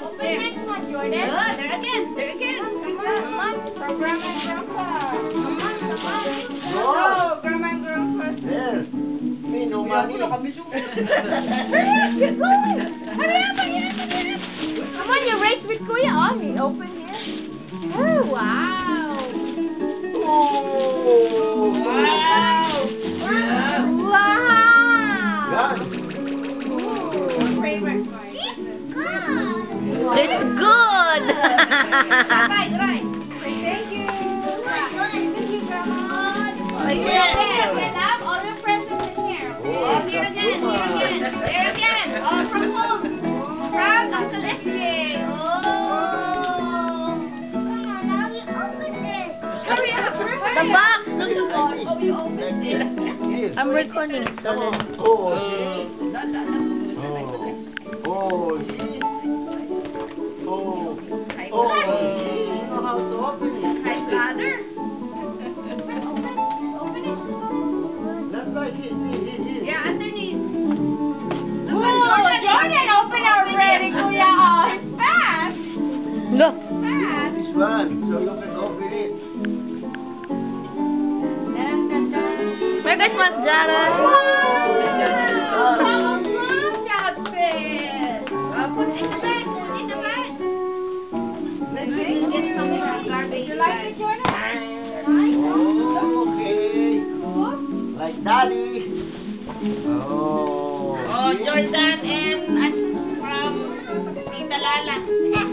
Open next one, Jordan. There again. There again. Come on. From Grandma and Grandpa. Come on. Go, Grandma and Grandpa. There. No money. Hurry up, get going. Hurry up. Come on, you race with Kuya. Oh, open here. Oh, wow. Oh. Wow. Yan. It's good! Right. Thank you. Thank you, Grandma. Yeah. All your presents in here. Oh, here again. There again. All from home. From Uncle Leslie. Oh. Now we open this. Hurry up. The box! Oh, you opened it. I'm recording. So Oh. How to open it? Hi, brother. Not like it. Yeah, underneath. Jordan open already, Kuya. Oh, he's fast. Look. Fast. This one, so you can open it. Where guys, Mas Jara? Put it in the bag. You like it, Jordan? Okay. Like Daddy. Oh, Jordan and from Tita Lala.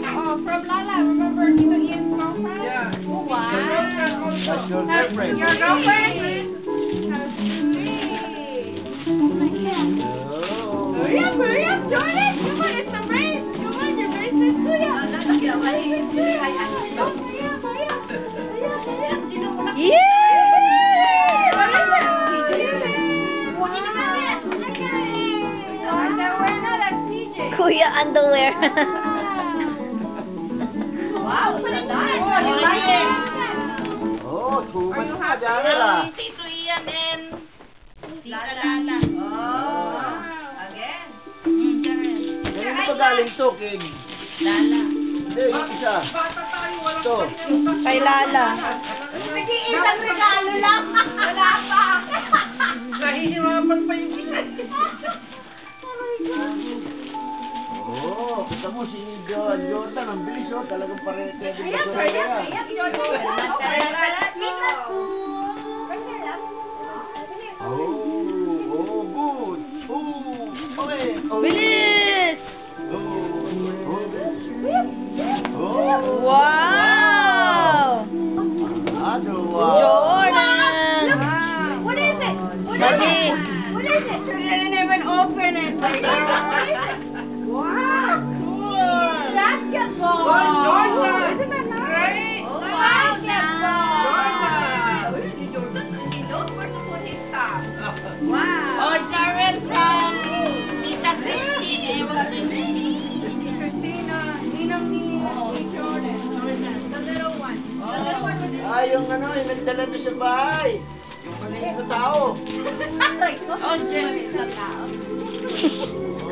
Oh, from Lala. Remember Tita Ian's girlfriend? Yeah. Oh, wow. That's your girlfriend. Your girlfriend? Hurry up, Jordan! Come on, it's a race! Come on, you're racing Kuya! Kuya underwear. Wow, you like it? Oh, too much na dyan. Tito Ian and Tita Lala. Again. Ganun ba galing to, King? Lala. Hindi, yung isa. Ito. Kay Lala. Nag-iisang regalo lang. Wala pa. Nahihirapan pa yung isa. Oh, kita mo si Jordan, ang bilis oh, talagang parete. Oh, good. Bilis! Wow! Wow! Wow! Jordan! What is it? What Daddy. is it? I didn't even open it. Wow! Cool! Basketball! Jordan! Isn't that nice? Great! Oh, basketball! Jordan! He knows where to put his stuff. Wow! Oh, Darren from Tita Christine. Christina, ninang ni Jordan. The little one. The little one with his... Yung nagdala doon sa bahay. Yung maliit na tao. Oh, Jordan sa tao.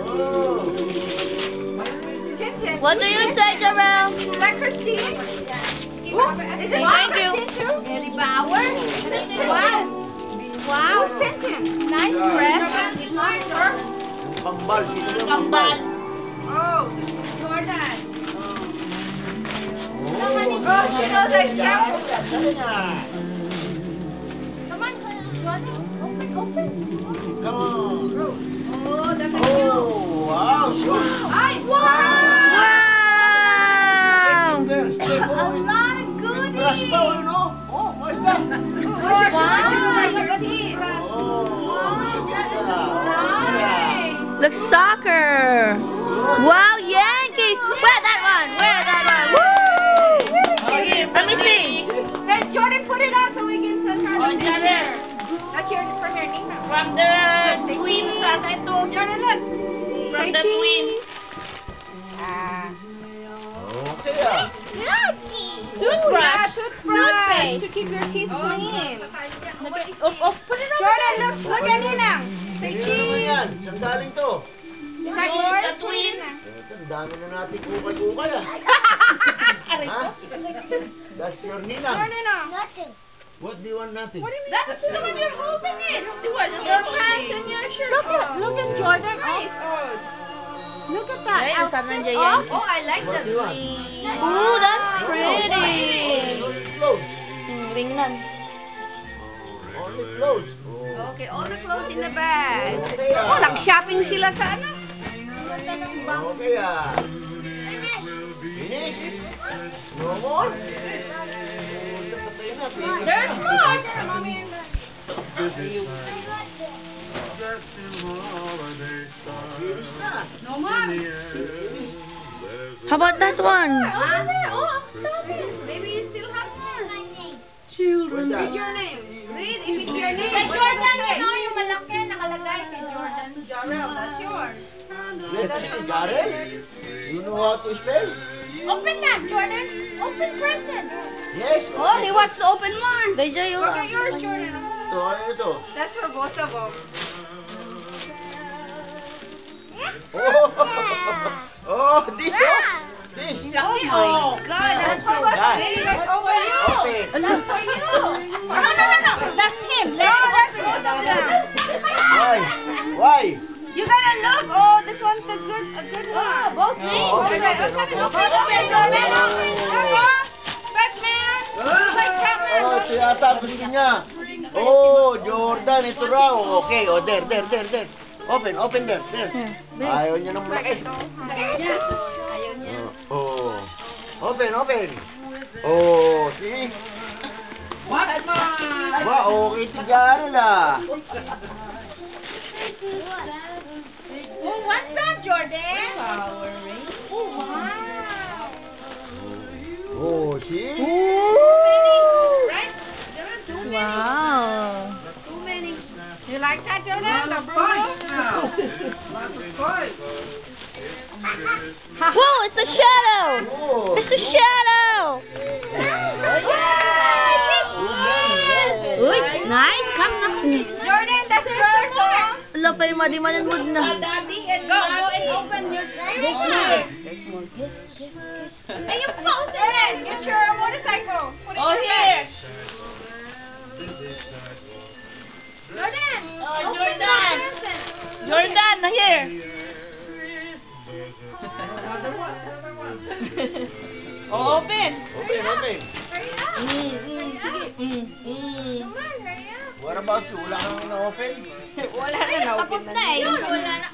Oh. What do you say, Jarrell? Is that Christine? Is it Thank you. Eddie Bauer? Wow. Wow. Who's Tintin? Nice dress. Pambal. Sino yung Kambal. Oh, Jordan. Oh, she knows like that. Dali na. Come on, Jordan. Open. Come on. Oh, that's a Oh, wow. Shoot. Ay, wow. Wow! A lot of goodies. Brush pa, ano? Oh, what's that? Wow. Look at these. Nice. Look, soccer! Wow, Yankees! Where that one? Woo! Let me see. Hey, Jordan, put it on so we can send her the picture. That's yours for her, Nina. From the twins, as I told you. Jordan, look. From the twins. Okay, ah. Toothbrush. Toothbrush. To keep your teeth clean. Put it on. Jordan, look at Nina. Say Sino naman cheese. yan? Saan galing to? Is that yours? The twins. Ito. Ang dami na natin kukay-kukay ah. Ha? That's your ninang. Nothing. What do you want nothing? That's the one you're holding it. The one you're Your holding. pants and your shirt. Look at Jordan. Oh, look at that Ayun, outfit. saan nandiyan Oh, yan? Oh, I like What that. do you want? Ooh, that's pretty. Only clothes. Ringnan. Only clothes. Oh. Okay, all the clothes in the bag. Okay ah. Oh, nag-shopping sila sa ano? Okay ah. Finish? No more? There's more. Finish na. No more. How about that one? Oh, stop it. Maybe you still have more. Children. Read your name. Read if it's your name. Kay Jordan, you know, yung malaki nakalagay kay Jordan. Jarrell, that's yours. Yes, Jarrell. You know how to spell? Open that, Jordan. Open present. Yes. Oh, he wants to open more. Deja yun. Look at yours, Jordan. Ito, ano ito? That's for both of them. Oh, oh, this, this. Oh my God, that's for what's Guys. really that's over you. Open. That's for you. No. That's him. No, that's for them. Why? Why? You gotta look. Oh, this one's a good one. Both Oh, names. open, open, open. Batman. Oh, siya yata gusto niya. Oh, Jordan, ito raw. Okay, oh, there. Open there. Ayaw niya ng malaki. Oh. Open. Oh, see? Batman. Ba, okay si Jarrell ah. Oh, what's that, Jordan? Power ring. Oh, wow. Oh, see? Right? There are too many. Wow. Too many. You like that, Jordan? The fight now. Lots of fight. Whoa, it's a shadow. Oh. It's a shadow. Uy, nice. Come na. Jordan, that's yours. Wala pa yung madimanod na. Daddy and go and open your dress. Hey, you post it. Get your motorcycle. Put it in here. Jordan. Oh, open Jordan. the present. Jordan, na here. Oh, open. Open. Hurry up. Come on, hurry up. What about you? Wala kang na-open? Wala Ay, na tapos na eh. Yun, wala na.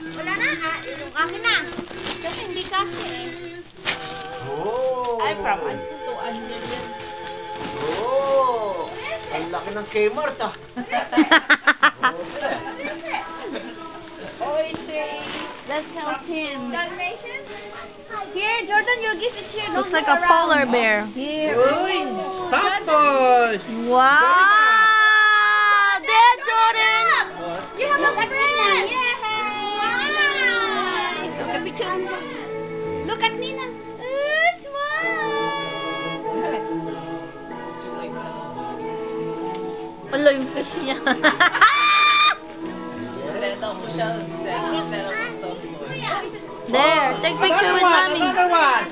Yung akin na. Kasi hindi kasi eh. Oh. Ay, from ano to ano yan. Oh. Ang laki ng Kmart ah. Oh, it's a... Let's help him. Dalmatian? Here, Jordan, you give it here. Looks Don't like go a polar around. bear. Here. Wow. There, Jordan. You have a present. Yay! Look at picture. Look at Nina. Wala yung fish niya. There, take picture with mommy. Another one.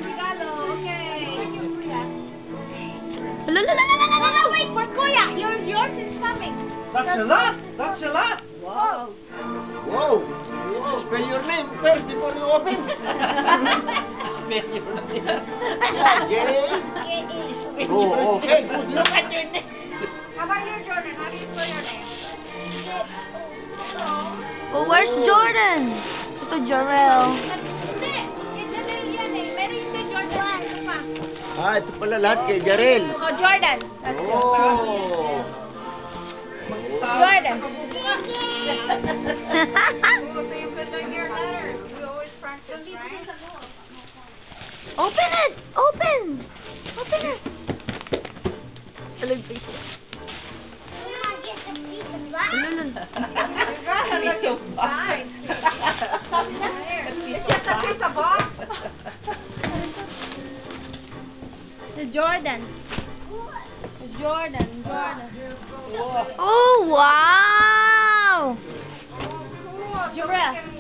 Regalo. Okay. No. Wait for Kuya. Yours is coming. That's a lot. That's a lot. Wow. Wow. Spell your name first before you open. Jay. Oh, okay. Good. Look at your name. How about you, Jordan? How do you spell your name? Oh, where's Jordan? Ito, Jarrell. Hindi. It's a little yan eh. Pero yung kay Jordan, ito pa. Ah, ito pala lahat kay Jarrell. Oh, Jordan. That's Oh. Jordan. Open it! Open it! Talag pa siya. Jordan. Oh, wow! Jordan.